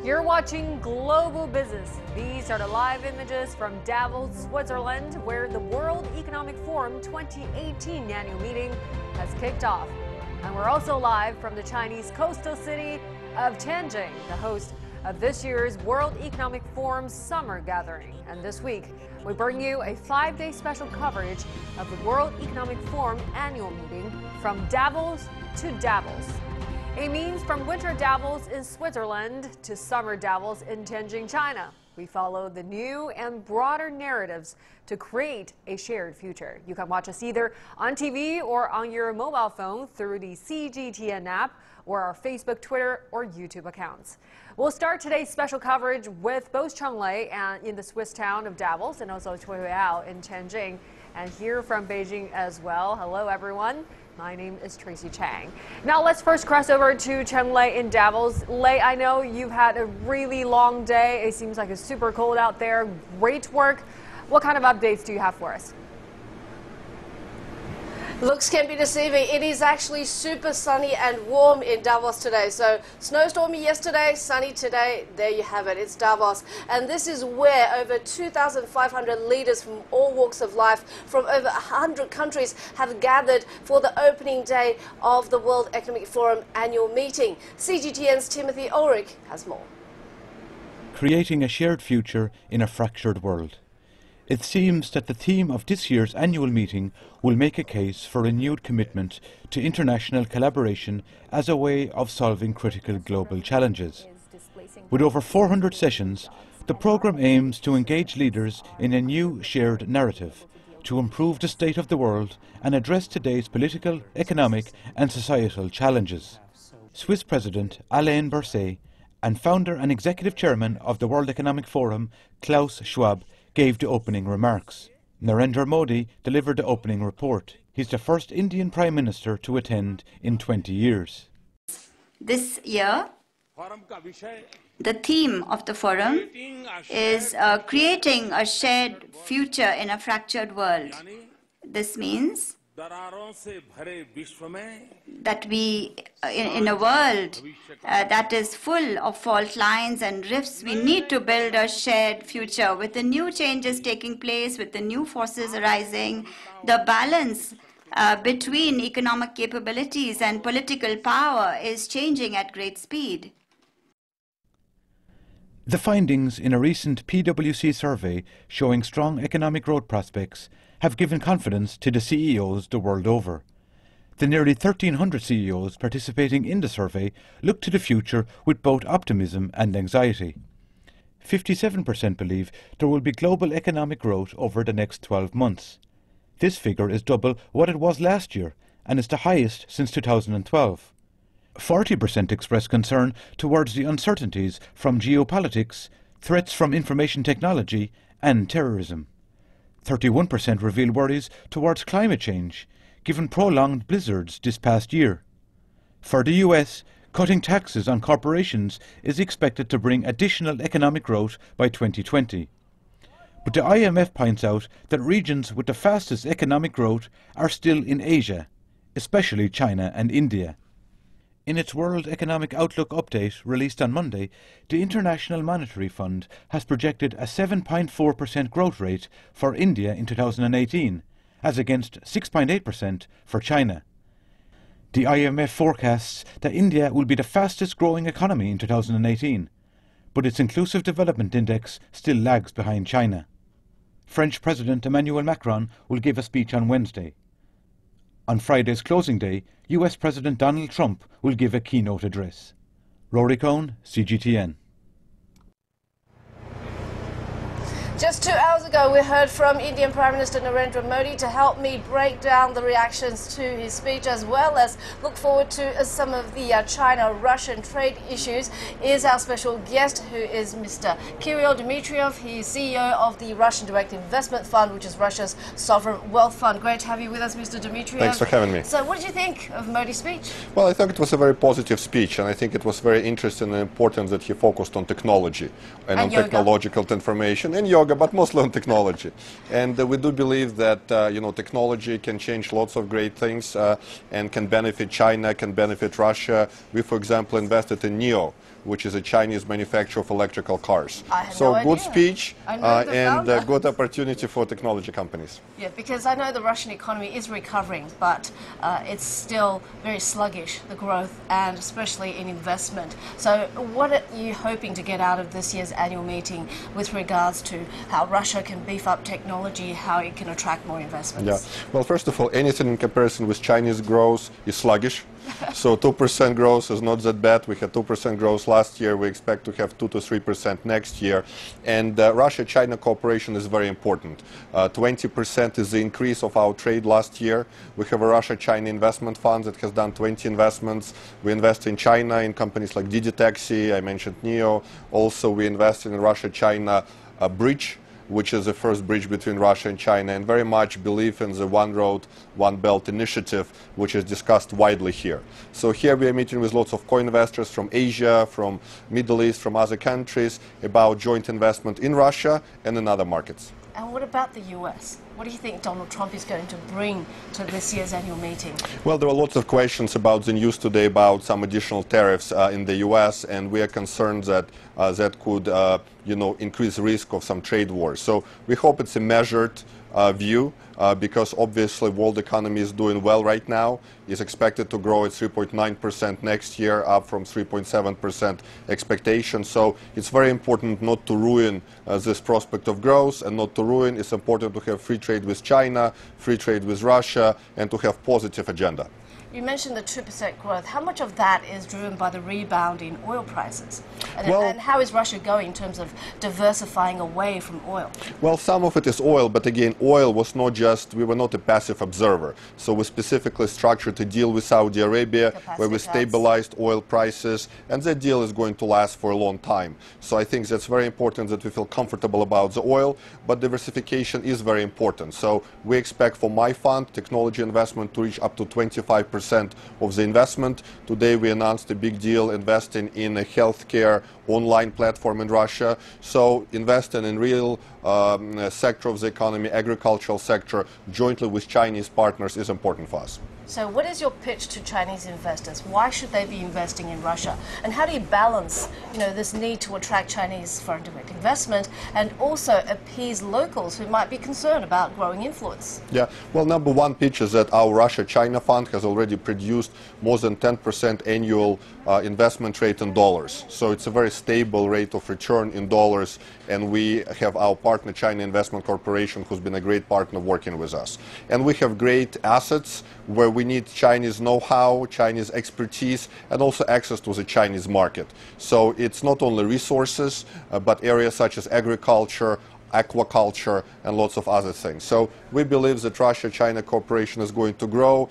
You're watching Global Business. These are the live images from Davos, Switzerland, where the World Economic Forum 2018 annual meeting has kicked off. And we're also live from the Chinese coastal city of Tianjin, the host of this year's World Economic Forum summer gathering. And this week, we bring you a 5-day special coverage of the World Economic Forum annual meeting from Davos to Davos. It means from winter Davos in Switzerland to summer Davos in Tianjin, China. We follow the new and broader narratives to create a shared future. You can watch us either on TV or on your mobile phone through the CGTN app or our Facebook, Twitter, or YouTube accounts. We'll start today's special coverage with both Chengli and in the Swiss town of Davos and also Chuihuao in Tianjin, and here from Beijing as well. Hello, everyone. My name is Tracy Chang. Now let's first cross over to Chengli in Davos. Lei, I know you've had a really long day. It seems like it's super cold out there. Great work. What kind of updates do you have for us? Looks can be deceiving. It is actually super sunny and warm in Davos today. So snowstormy yesterday, sunny today. There you have it. It's Davos. And this is where over 2,500 leaders from all walks of life from over 100 countries have gathered for the opening day of the World Economic Forum annual meeting. CGTN's Timothy Ulrich has more. Creating a shared future in a fractured world. It seems that the theme of this year's annual meeting will make a case for renewed commitment to international collaboration as a way of solving critical global challenges. With over 400 sessions, the programme aims to engage leaders in a new shared narrative, to improve the state of the world and address today's political, economic and societal challenges. Swiss President Alain Berset and founder and executive chairman of the World Economic Forum, Klaus Schwab, gave the opening remarks. Narendra Modi delivered the opening report. He's the first Indian Prime Minister to attend in 20 years. This year, the theme of the forum is creating a shared future in a fractured world. This means that we, in a world that is full of fault lines and rifts, we need to build a shared future. With the new changes taking place, with the new forces arising, the balance between economic capabilities and political power is changing at great speed. The findings in a recent PwC survey showing strong economic growth prospects have given confidence to the CEOs the world over. The nearly 1,300 CEOs participating in the survey look to the future with both optimism and anxiety. 57% believe there will be global economic growth over the next 12 months. This figure is double what it was last year and is the highest since 2012. 40% express concern towards the uncertainties from geopolitics, threats from information technology and terrorism. 31% reveal worries towards climate change, given prolonged blizzards this past year. For the US, cutting taxes on corporations is expected to bring additional economic growth by 2020. But the IMF points out that regions with the fastest economic growth are still in Asia, especially China and India. In its World Economic Outlook update released on Monday, the International Monetary Fund has projected a 7.4% growth rate for India in 2018, as against 6.8% for China. The IMF forecasts that India will be the fastest growing economy in 2018, but its Inclusive Development Index still lags behind China. French President Emmanuel Macron will give a speech on Wednesday. On Friday's closing day, US President Donald Trump will give a keynote address. Rory Cohn, CGTN. Just 2 hours ago, we heard from Indian Prime Minister Narendra Modi. To help me break down the reactions to his speech, as well as look forward to some of the China-Russian trade issues, is our special guest, who is Mr. Kirill Dmitriev. He is CEO of the Russian Direct Investment Fund, which is Russia's sovereign wealth fund. Great to have you with us, Mr. Dmitriev. Thanks for having me. So what did you think of Modi's speech? Well, I think it was a very positive speech, and I think it was very interesting and important that he focused on technology and on yoga. Technological transformation and yoga, but mostly on technology. And we do believe that technology can change lots of great things and can benefit China, can benefit Russia. We, for example, invested in NEO, which is a Chinese manufacturer of electrical cars. I had So no good idea. speech I know the and founder. good opportunity for technology companies. Yeah, because I know the Russian economy is recovering, but it's still very sluggish, the growth, and especially in investment. So what are you hoping to get out of this year's annual meeting with regards to how Russia can beef up technology, how it can attract more investments? Yeah. Well, first of all, anything in comparison with Chinese growth is sluggish. So 2% growth is not that bad. We had 2% growth last year. We expect to have 2 to 3% next year. And Russia-China cooperation is very important. 20% is the increase of our trade last year. We have a Russia-China investment fund that has done 20 investments. We invest in China in companies like Didi Taxi, I mentioned NIO. Also, we invest in Russia-China bridge, which is the first bridge between Russia and China, and very much believe in the One Road, One Belt initiative, which is discussed widely here. So here we are meeting with lots of co-investors from Asia, from Middle East, from other countries about joint investment in Russia and in other markets. And what about the US? What do you think Donald Trump is going to bring to this year's annual meeting? Well, there are lots of questions about the news today about some additional tariffs in the U.S., and we are concerned that that could, increase risk of some trade wars. So we hope it's a measured view because obviously world economy is doing well right now. It's expected to grow at 3.9% next year, up from 3.7% expectation. So it's very important not to ruin this prospect of growth, and not to ruin. It's important to have free trade with China, free trade with Russia, and to have positive agenda. You mentioned the 2% growth. How much of that is driven by the rebound in oil prices? Well, and how is Russia going in terms of diversifying away from oil? Well, some of it is oil, but again, oil was not just, we were not a passive observer. So we specifically structured a deal with Saudi Arabia where we stabilized oil prices, and that deal is going to last for a long time. So I think that's very important that we feel comfortable about the oil, but diversification is very important. So we expect for my fund, technology investment, to reach up to 25% of the investment. Today we announced a big deal investing in a healthcare online platform in Russia. So investing in real sector of the economy, agricultural sector, jointly with Chinese partners is important for us. So what is your pitch to Chinese investors? Why should they be investing in Russia? And how do you balance, this need to attract Chinese foreign direct investment and also appease locals who might be concerned about growing influence? Yeah, well, number one pitch is that our Russia-China fund has already produced more than 10% annual investment rate in dollars. So it's a very stable rate of return in dollars, and we have our partner China Investment Corporation, who's been a great partner working with us. And we have great assets where we need Chinese know-how, Chinese expertise, and also access to the Chinese market. So it's not only resources, but areas such as agriculture, aquaculture, and lots of other things. So we believe that Russia-China cooperation is going to grow,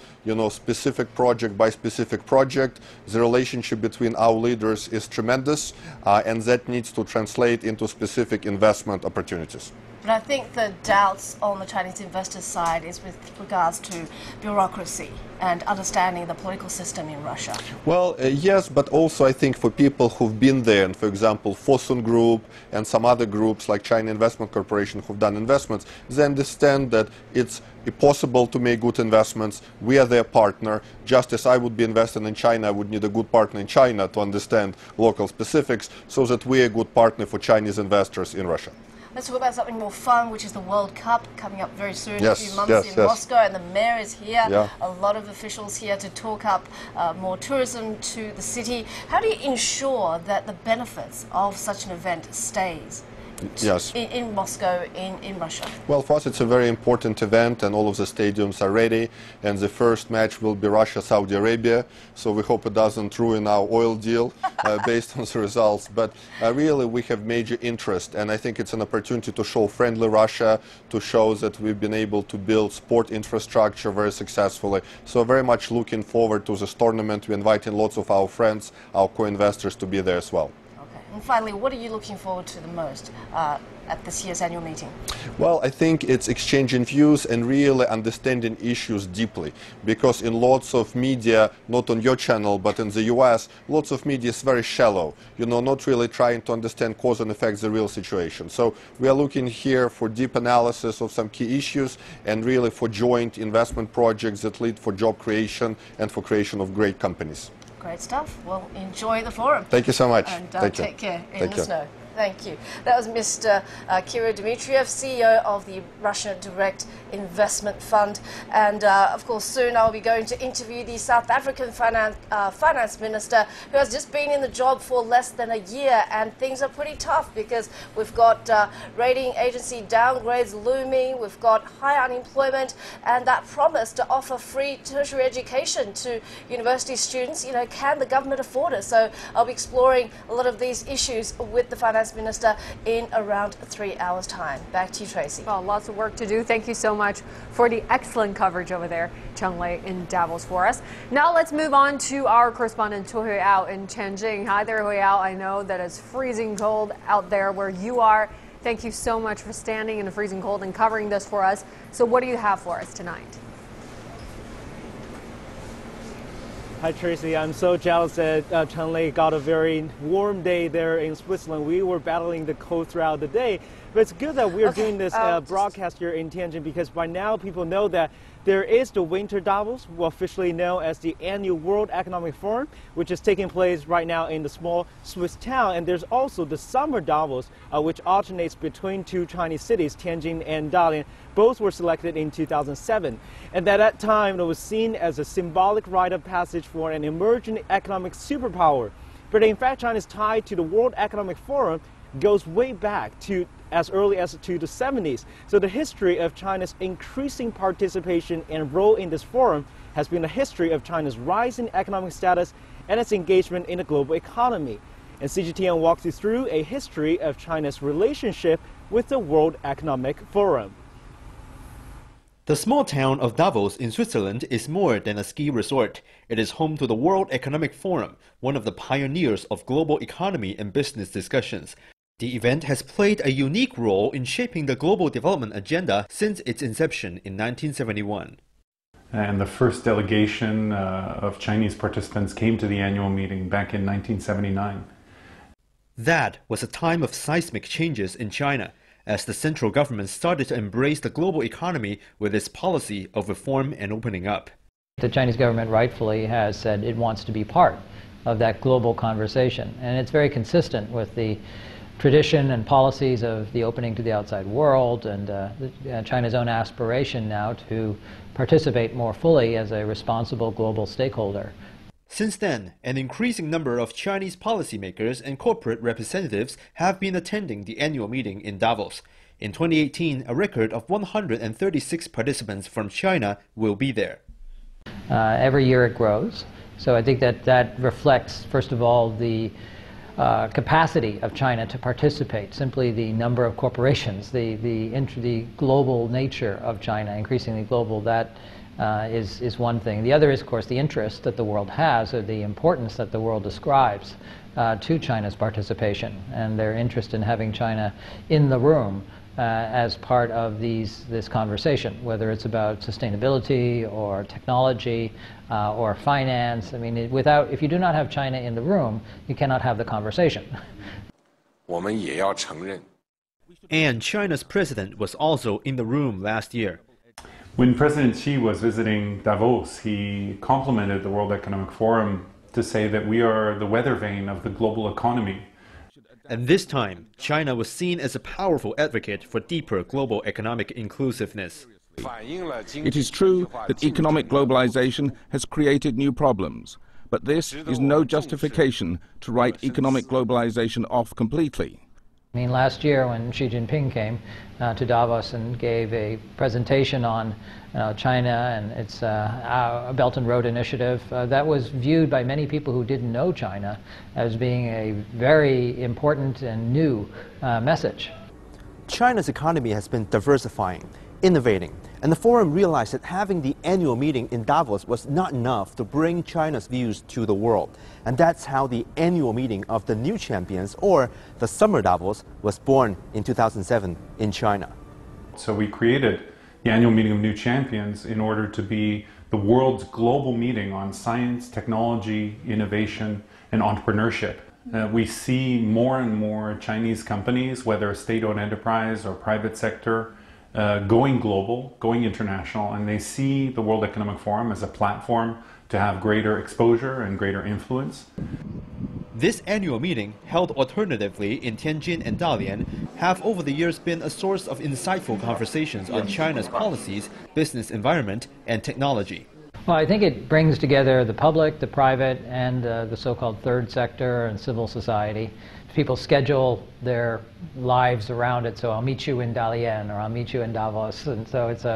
specific project by specific project. The relationship between our leaders is tremendous, and that needs to translate into specific investment opportunities. But I think the doubts on the Chinese investors' side is with regards to bureaucracy and understanding the political system in Russia. Well, yes, but also I think for people who've been there, and for example, Fosun Group and some other groups like China Investment Corporation who've done investments, they understand that it's possible to make good investments. We are their partner. Just as I would be investing in China, I would need a good partner in China to understand local specifics, so that we are a good partner for Chinese investors in Russia. Let's talk about something more fun, which is the World Cup coming up very soon, yes, in a few months in Moscow, and the mayor is here. Yeah. A lot of officials here to talk up more tourism to the city. How do you ensure that the benefits of such an event stays in Moscow, in Russia? Well, for us it's a very important event, and all of the stadiums are ready, and the first match will be Russia-Saudi Arabia, so we hope it doesn't ruin our oil deal based on the results. But really we have major interest, and I think it's an opportunity to show friendly Russia, to show that we've been able to build sport infrastructure very successfully. So very much looking forward to this tournament. We're inviting lots of our friends, our co-investors, to be there as well. And finally, what are you looking forward to the most at this year's annual meeting? Well, I think it's exchanging views and really understanding issues deeply. Because in lots of media, not on your channel, but in the US, lots of media is very shallow, not really trying to understand cause and effect, the real situation. So we are looking here for deep analysis of some key issues, and really for joint investment projects that lead for job creation and for creation of great companies. Great stuff. Well, enjoy the forum. Thank you so much. And Thank take you. care in Thank the you. snow. Thank you. That was Mr. Kirill Dmitriev, CEO of the Russia Direct Investment Fund. And of course, soon I'll be going to interview the South African finance minister, who has just been in the job for less than a year. And things are pretty tough because we've got rating agency downgrades looming, we've got high unemployment, and that promise to offer free tertiary education to university students. You know, can the government afford it? So I'll be exploring a lot of these issues with the finance minister in around 3 hours' time. Back to you, Tracy. Well, lots of work to do. Thank you so much for the excellent coverage over there, Cheng Lei in Davos for us. Now let's move on to our correspondent Hu Huiyao in Tianjin. Hi there, Huiyao. I know that it's freezing cold out there where you are. Thank you so much for standing in the freezing cold and covering this for us. So what do you have for us tonight? Hi Tracy, I'm so jealous that Cheng Lei got a very warm day there in Switzerland. We were battling the cold throughout the day, but it's good that we're doing this broadcast here in Tianjin, because by now people know that there is the Winter Davos, officially known as the annual World Economic Forum, which is taking place right now in the small Swiss town. And there's also the Summer Davos, which alternates between two Chinese cities, Tianjin and Dalian. Both were selected in 2007. And at that time, it was seen as a symbolic rite of passage for an emerging economic superpower. But in fact, China's tie to the World Economic Forum goes way back to as early as to the 70s. So the history of China's increasing participation and role in this forum has been a history of China's rising economic status and its engagement in the global economy. And CGTN walks you through a history of China's relationship with the World Economic Forum. The small town of Davos in Switzerland is more than a ski resort. It is home to the World Economic Forum, one of the pioneers of global economy and business discussions. The event has played a unique role in shaping the global development agenda since its inception in 1971. And the first delegation of Chinese participants came to the annual meeting back in 1979. That was a time of seismic changes in China, as the central government started to embrace the global economy with its policy of reform and opening up. The Chinese government rightfully has said it wants to be part of that global conversation, and it's very consistent with the tradition and policies of the opening to the outside world and China's own aspiration now to participate more fully as a responsible global stakeholder. Since then, an increasing number of Chinese policymakers and corporate representatives have been attending the annual meeting in Davos. In 2018, a record of 136 participants from China will be there. Every year it grows, so I think that reflects, first of all, the capacity of China to participate, simply the number of corporations, the global nature of China, increasingly global, that is one thing. The other is, of course, the interest that the world has, or the importance that the world ascribes to China's participation, and their interest in having China in the room as part of this conversation, whether it's about sustainability or technology or finance. I mean, if you do not have China in the room, you cannot have the conversation. And China's president was also in the room last year. When President Xi was visiting Davos, he complimented the World Economic Forum to say that we are the weather vane of the global economy. And this time, China was seen as a powerful advocate for deeper global economic inclusiveness. It is true that economic globalization has created new problems, but this is no justification to write economic globalization off completely. I mean, last year when Xi Jinping came to Davos and gave a presentation on China and its Belt and Road Initiative, that was viewed by many people who didn't know China as being a very important and new message. China's economy has been diversifying, innovating, and the forum realized that having the annual meeting in Davos was not enough to bring China's views to the world. And that's how the annual meeting of the New Champions, or the Summer Davos, was born in 2007 in China. So we created the annual meeting of New Champions in order to be the world's global meeting on science, technology, innovation, and entrepreneurship. We see more and more Chinese companies, whether state-owned enterprise or private sector, going global, going international, and they see the World Economic Forum as a platform to have greater exposure and greater influence. This annual meeting, held alternatively in Tianjin and Dalian, have over the years been a source of insightful conversations on China's policies, business environment, and technology. Well, I think it brings together the public, the private, and the so-called third sector and civil society. People schedule their lives around it, so I'll meet you in Dalian or I'll meet you in Davos. And so it's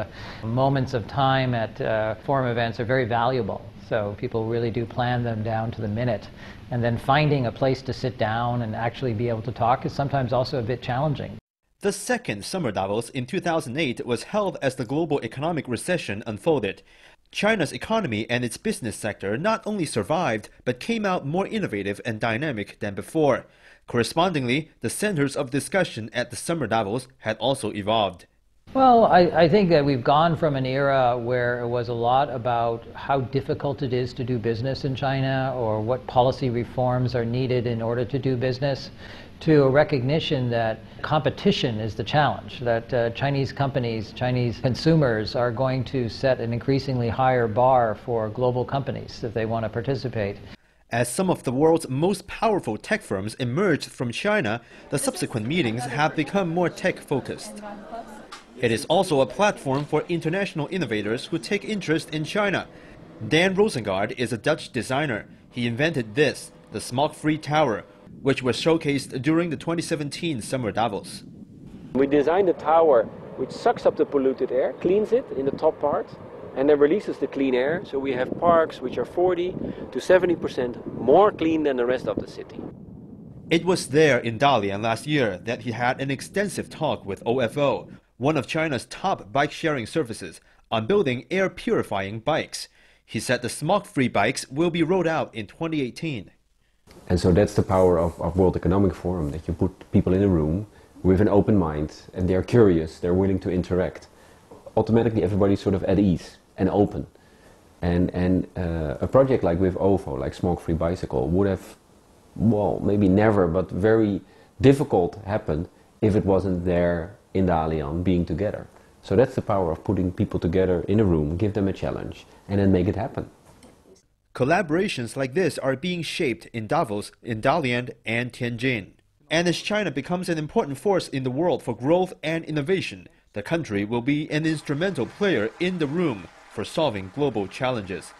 moments of time at forum events are very valuable. So people really do plan them down to the minute. And then finding a place to sit down and actually be able to talk is sometimes also a bit challenging. The second Summer Davos in 2008 was held as the global economic recession unfolded. China's economy and its business sector not only survived, but came out more innovative and dynamic than before. Correspondingly, the centers of discussion at the Summer Davos had also evolved. Well, I think that we've gone from an era where it was a lot about how difficult it is to do business in China or what policy reforms are needed in order to do business, to a recognition that competition is the challenge, that Chinese companies, Chinese consumers are going to set an increasingly higher bar for global companies if they want to participate. As some of the world's most powerful tech firms emerged from China, the subsequent meetings have become more tech-focused. It is also a platform for international innovators who take interest in China. Dan Rosengard is a Dutch designer. He invented this, the smog-free tower, which was showcased during the 2017 Summer Davos. We designed a tower which sucks up the polluted air, cleans it in the top part, and then releases the clean air. So we have parks which are 40 to 70% more clean than the rest of the city. It was there in Dalian last year that he had an extensive talk with OFO, one of China's top bike-sharing services, on building air-purifying bikes. He said the smog-free bikes will be rolled out in 2018. And so that's the power of World Economic Forum, that you put people in a room with an open mind, and they're curious, they're willing to interact. Automatically everybody's sort of at ease and open. And a project like with OFO, like Smog-Free Bicycle, would have, well, maybe never, but very difficult happened if it wasn't there in Dalian being together. So that's the power of putting people together in a room, give them a challenge, and then make it happen. Collaborations like this are being shaped in Davos, in Dalian, and Tianjin. And as China becomes an important force in the world for growth and innovation, the country will be an instrumental player in the room for solving global challenges.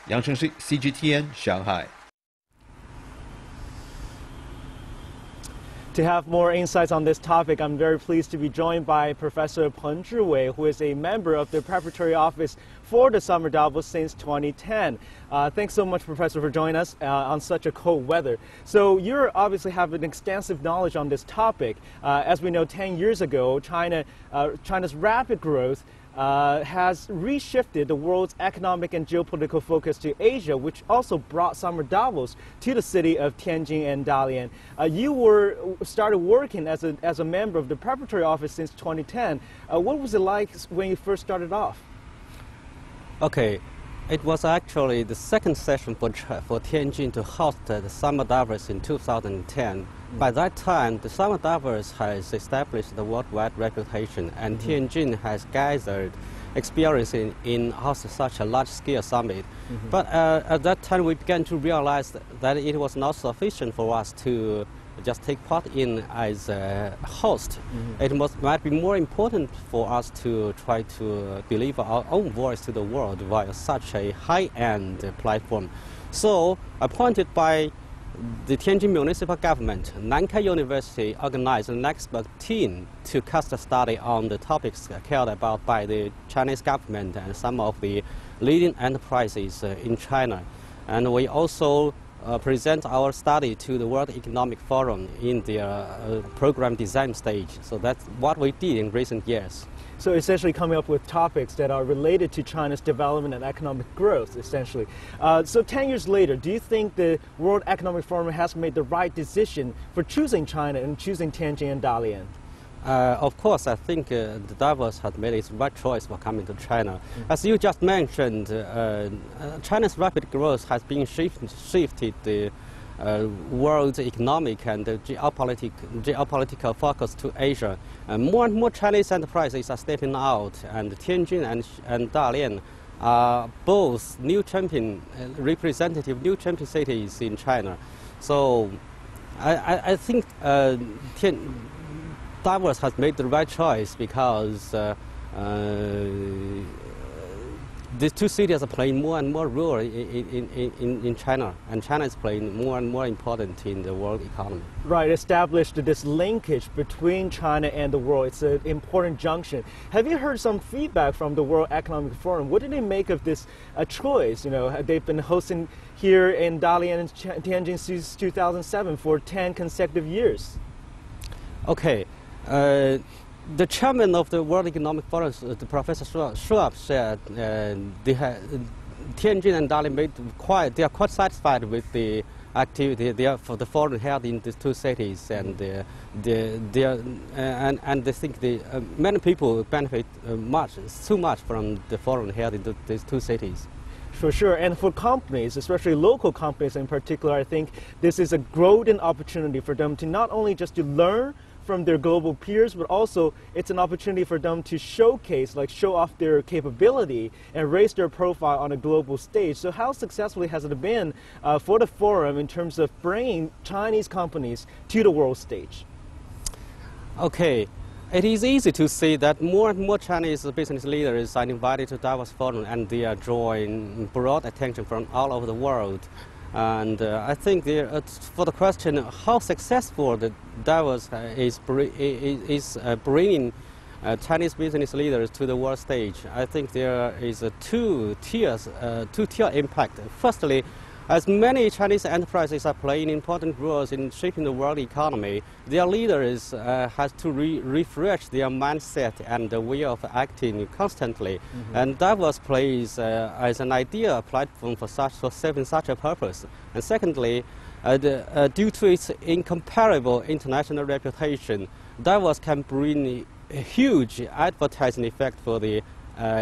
Yang Chengxi, CGTN, Shanghai. To have more insights on this topic, I'm very pleased to be joined by Professor Peng Zhiwei, who is a member of the Preparatory Office for the Summer Davos since 2010. Thanks so much, Professor, for joining us on such a cold weather. So you obviously have an extensive knowledge on this topic. As we know, 10 years ago, China's rapid growth has reshifted the world's economic and geopolitical focus to Asia, which also brought Summer Davos to the city of Tianjin and Dalian. You started working as a member of the Preparatory Office since 2010. What was it like when you first started off? Okay, it was actually the second session for Tianjin to host the Summer Davos in 2010. By that time, the Summer Davos has established the worldwide reputation, and Tianjin has gathered experience in hosting such a large-scale summit. But at that time, we began to realize that it was not sufficient for us to just take part in as a host. It might be more important for us to try to deliver our own voice to the world via such a high-end platform. So, appointed by the Tianjin municipal government, Nankai University organized an expert team to cast a study on the topics cared about by the Chinese government and some of the leading enterprises in China. And we also present our study to the World Economic Forum in their program design stage. So that's what we did in recent years. So essentially coming up with topics that are related to China's development and economic growth, essentially. So 10 years later, do you think the World Economic Forum has made the right decision for choosing China and choosing Tianjin and Dalian? Of course, I think the Davos has made its right choice for coming to China. As you just mentioned, China's rapid growth has been shifted the world economic and geopolitical focus to Asia. More and more Chinese enterprises are stepping out, and Tianjin and Dalian are both new champion, representative new champion cities in China. So I think Davos has made the right choice because these two cities are playing more and more role in China, and China is playing more and more important in the world economy. Right, established this linkage between China and the world. It's an important junction. Have you heard some feedback from the World Economic Forum? What did they make of this choice? You know, they've been hosting here in Dalian and Tianjin since 2007 for 10 consecutive years. Okay. The chairman of the World Economic Forum, Professor Schwab, said Tianjin and Dalian they are quite satisfied with the activity for the forum held in these two cities, and they think many people benefit too much from the forum held in these two cities. For sure, and for companies, especially local companies in particular, I think this is a golden opportunity for them to not only just to learn from their global peers, but also it's an opportunity for them to showcase, show off their capability and raise their profile on a global stage. So how successfully has it been for the forum in terms of bringing Chinese companies to the world stage? Okay. It is easy to see that more and more Chinese business leaders are invited to Davos Forum, and they are drawing broad attention from all over the world. And I think for the question how successful the Davos is bringing Chinese business leaders to the world stage, I think there is a two-tier impact. Firstly, as many Chinese enterprises are playing important roles in shaping the world economy, their leaders have to refresh their mindset and the way of acting constantly. Mm-hmm. And Davos plays as an ideal platform for serving such a purpose. And secondly, due to its incomparable international reputation, Davos can bring a huge advertising effect for the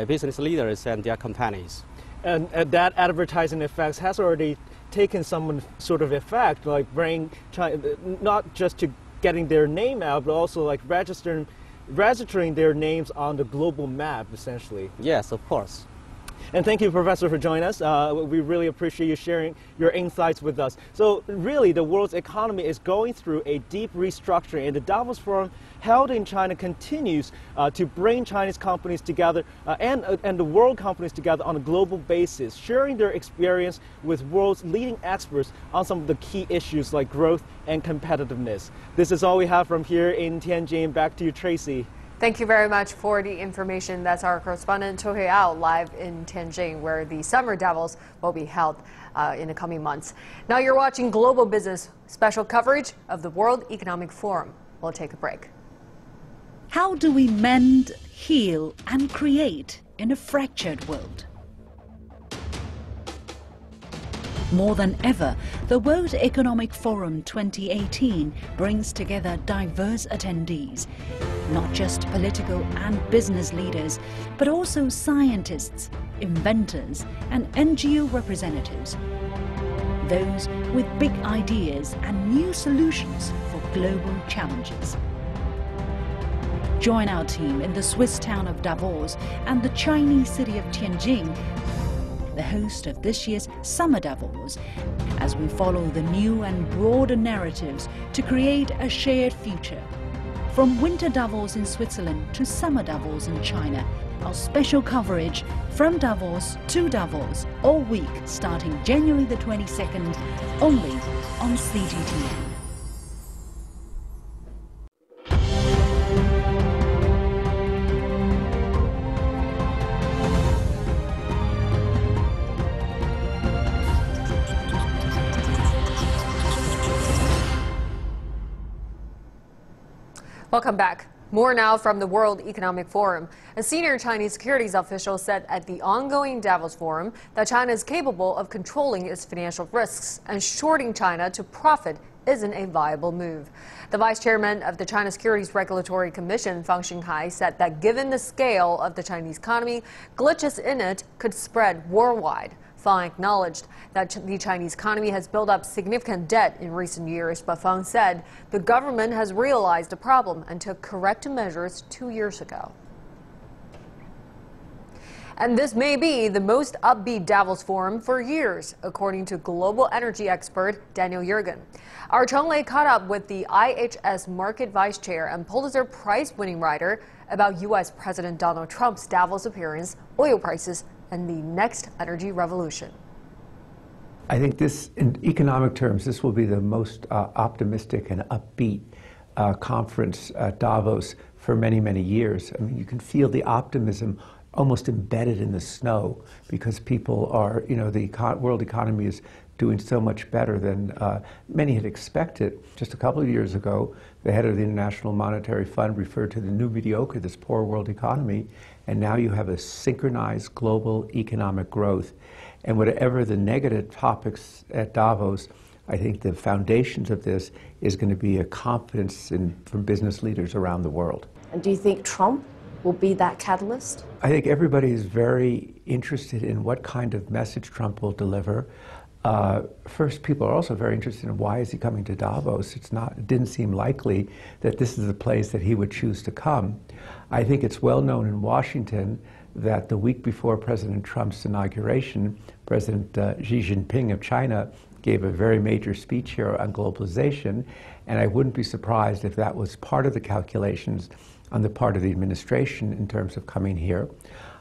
business leaders and their companies. And that advertising effect has already taken some sort of effect, like bring China, not just to getting their name out, but also like registering their names on the global map, essentially. Yes, of course. And thank you, Professor, for joining us. We really appreciate you sharing your insights with us. So really, the world's economy is going through a deep restructuring, and the Davos Forum held in China continues to bring Chinese companies together and the world companies together on a global basis, sharing their experience with world's leading experts on some of the key issues like growth and competitiveness. This is all we have from here in Tianjin. Back to you, Tracy. Thank you very much for the information. That's our correspondent Cho Hei-ao live in Tianjin, where the summer Davos will be held in the coming months. Now you're watching Global Business, special coverage of the World Economic Forum. We'll take a break. How do we mend, heal, and create in a fractured world? More than ever, the World Economic Forum 2018 brings together diverse attendees, not just political and business leaders, but also scientists, inventors, and NGO representatives. Those with big ideas and new solutions for global challenges. Join our team in the Swiss town of Davos and the Chinese city of Tianjin, the host of this year's Summer Davos, as we follow the new and broader narratives to create a shared future. From Winter Davos in Switzerland to Summer Davos in China, our special coverage from Davos to Davos all week starting January the 22nd, only on CGTN. Welcome back. More now from the World Economic Forum. A senior Chinese securities official said at the ongoing Davos Forum that China is capable of controlling its financial risks, and shorting China to profit isn't a viable move. The vice chairman of the China Securities Regulatory Commission, Fang Xinghai, said that given the scale of the Chinese economy, glitches in it could spread worldwide. Fang acknowledged that the Chinese economy has built up significant debt in recent years, but Fang said the government has realized the problem and took corrective measures 2 years ago. And this may be the most upbeat Davos forum for years, according to global energy expert Daniel Yergin. Our Cheng Lei caught up with the IHS Market Vice Chair and Pulitzer Prize-winning writer about U.S. President Donald Trump's Davos appearance, oil prices, and the next energy revolution. I think this, in economic terms, this will be the most optimistic and upbeat conference at Davos for many, many years. I mean, you can feel the optimism almost embedded in the snow because people are, the world economy is doing so much better than many had expected. Just a couple of years ago, the head of the International Monetary Fund referred to the new mediocre, this poor world economy, and now you have a synchronized global economic growth. And whatever the negative topics at Davos, I think the foundations of this is going to be a confidence from business leaders around the world. And do you think Trump will be that catalyst? I think everybody is very interested in what kind of message Trump will deliver. First, people are also very interested in why is he coming to Davos. It didn't seem likely that this is the place that he would choose to come. I think it's well known in Washington that the week before President Trump's inauguration, President Xi Jinping of China gave a very major speech here on globalization, and I wouldn't be surprised if that was part of the calculations on the part of the administration in terms of coming here.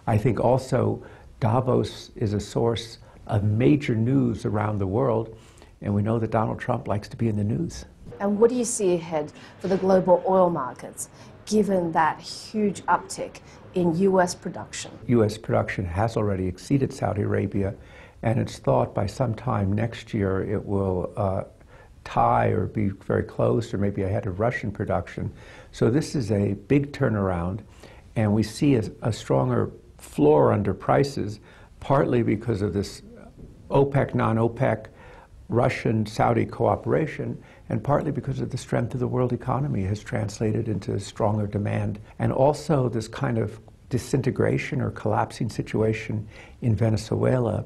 I think also Davos is a source of major news around the world, and we know that Donald Trump likes to be in the news. And what do you see ahead for the global oil markets, given that huge uptick in U.S. production? U.S. production has already exceeded Saudi Arabia, and it's thought by sometime next year it will tie or be very close or maybe ahead of Russian production. So this is a big turnaround, and we see a stronger floor under prices, partly because of this OPEC, non-OPEC, Russian-Saudi cooperation, and partly because of the strength of the world economy has translated into stronger demand. And also this kind of disintegration or collapsing situation in Venezuela.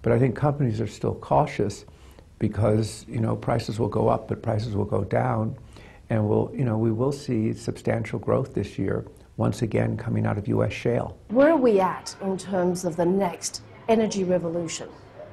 But I think companies are still cautious because, prices will go up, but prices will go down. And we will see substantial growth this year, once again coming out of U.S. shale. Where are we at in terms of the next energy revolution?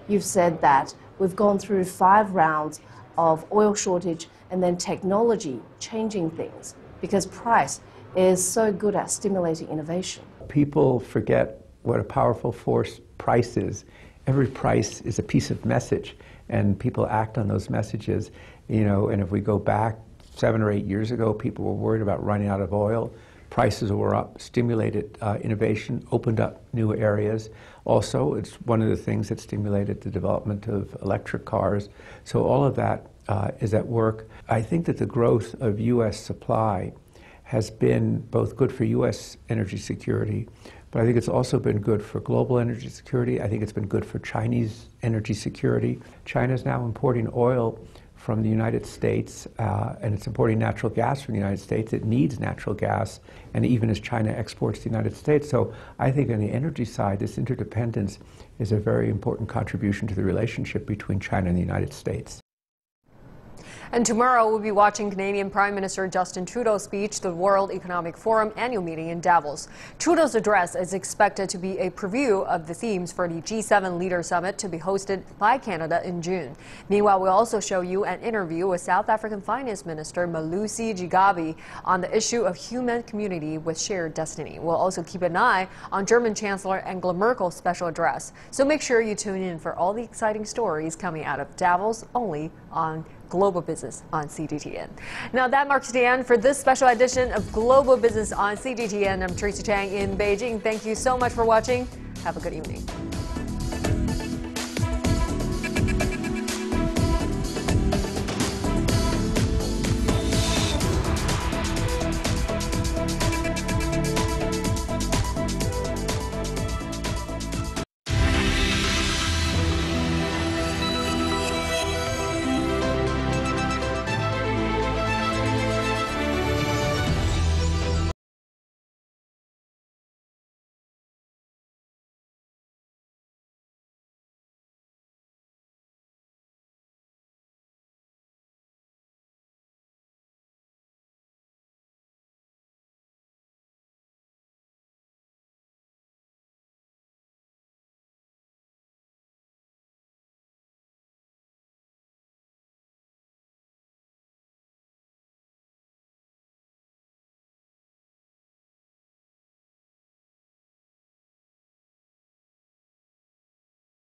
You've said that we've gone through 5 rounds of oil shortage and then technology changing things because price is so good at stimulating innovation. People forget what a powerful force price is. Every price is a piece of message, and people act on those messages. And if we go back 7 or 8 years ago, people were worried about running out of oil. Prices were up, stimulated innovation, opened up new areas. Also, it's one of the things that stimulated the development of electric cars. So all of that is at work. I think that the growth of U.S. supply has been both good for U.S. energy security, but I think it's also been good for global energy security. I think it's been good for Chinese energy security. China is now importing oil from the United States, and it's importing natural gas from the United States. It needs natural gas, and even as China exports to the United States. So I think on the energy side, this interdependence is a very important contribution to the relationship between China and the United States. And tomorrow we'll be watching Canadian Prime Minister Justin Trudeau's speech to the World Economic Forum annual meeting in Davos. Trudeau's address is expected to be a preview of the themes for the G7 Leader Summit to be hosted by Canada in June. Meanwhile, we'll also show you an interview with South African Finance Minister Malusi Gigaba on the issue of human community with shared destiny. We'll also keep an eye on German Chancellor Angela Merkel's special address. So make sure you tune in for all the exciting stories coming out of Davos only on Global Business on CGTN. Now that marks the end for this special edition of Global Business on CGTN. I'm Tracy Chang in Beijing. Thank you so much for watching. Have a good evening.